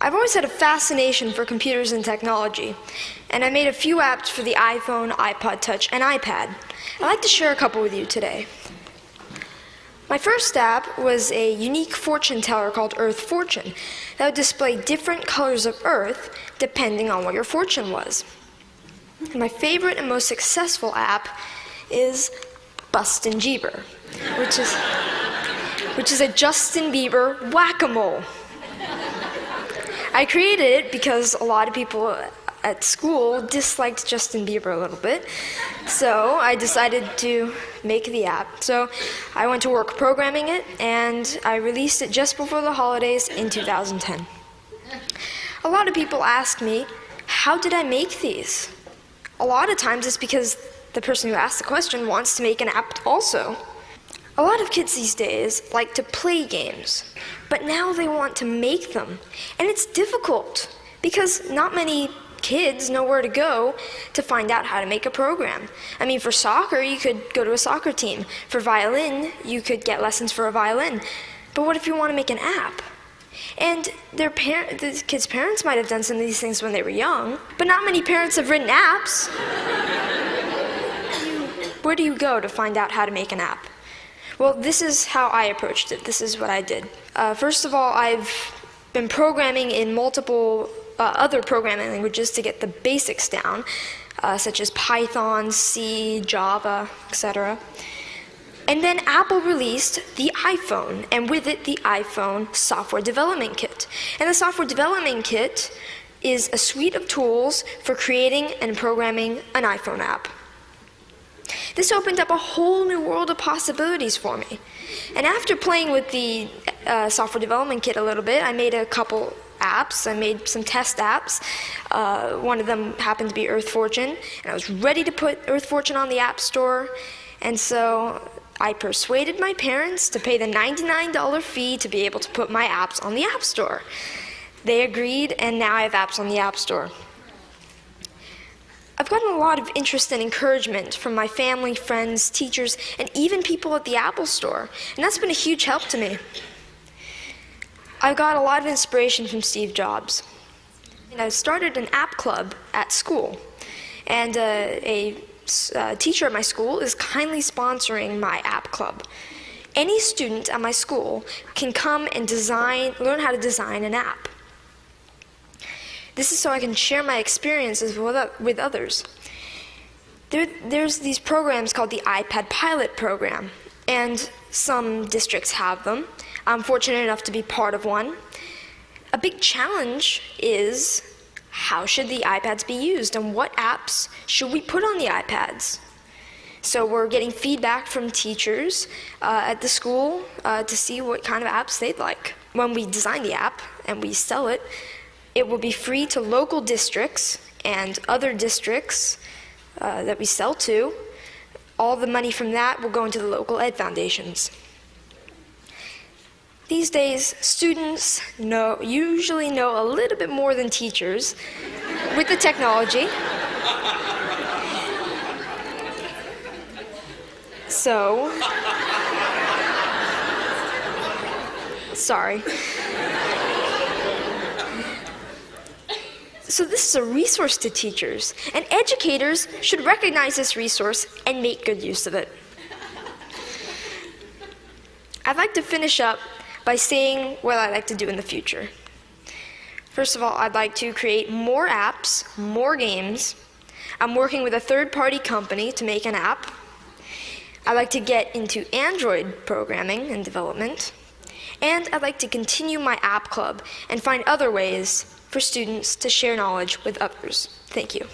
I've always had a fascination for computers and technology, and I made a few apps for the iPhone, iPod Touch, and iPad. I'd like to share a couple with you today. My first app was a unique fortune teller called Earth Fortune that would display different colors of Earth depending on what your fortune was. And my favorite and most successful app is Bustin' Jeeber, which is a Justin Bieber whack-a-mole. I created it because a lot of people at school disliked Justin Bieber a little bit, so I decided to make the app. So I went to work programming it, and I released it just before the holidays in 2010. A lot of people ask me, how did I make these? A lot of times it's because the person who asked the question wants to make an app also. A lot of kids these days like to play games, but now they want to make them. And it's difficult because not many kids know where to go to find out how to make a program. I mean, for soccer, you could go to a soccer team. For violin, you could get lessons for a violin. But what if you want to make an app? And the kids' parents might have done some of these things when they were young, but not many parents have written apps. Where do you go to find out how to make an app? Well, this is how I approached it. This is what I did. First of all, I've been programming in multiple other programming languages to get the basics down, such as Python, C, Java, etc. And then Apple released the iPhone, and with it, the iPhone Software Development Kit. And the Software Development Kit is a suite of tools for creating and programming an iPhone app. This opened up a whole new world of possibilities for me. And after playing with the Software Development Kit a little bit, I made a couple apps. I made some test apps. One of them happened to be Earth Fortune, and I was ready to put Earth Fortune on the App Store. And so I persuaded my parents to pay the $99 fee to be able to put my apps on the App Store. They agreed, and now I have apps on the App Store. I've gotten a lot of interest and encouragement from my family, friends, teachers, and even people at the Apple Store, and that's been a huge help to me. I've got a lot of inspiration from Steve Jobs. And I started an app club at school, and a teacher at my school is kindly sponsoring my app club. Any student at my school can come and learn how to design an app. This is so I can share my experiences with others. There's these programs called the iPad Pilot program, and some districts have them. I'm fortunate enough to be part of one. A big challenge is, how should the iPads be used, and what apps should we put on the iPads? So we're getting feedback from teachers at the school to see what kind of apps they'd like. When we design the app and we sell it, it will be free to local districts and other districts that we sell to. All the money from that will go into the local ed foundations. These days, students usually know a little bit more than teachers with the technology. So, sorry. So this is a resource to teachers, and educators should recognize this resource and make good use of it. I'd like to finish up by saying what I'd like to do in the future. First of all, I'd like to create more apps, more games. I'm working with a third-party company to make an app. I'd like to get into Android programming and development. And I'd like to continue my app club and find other ways for students to share knowledge with others. Thank you.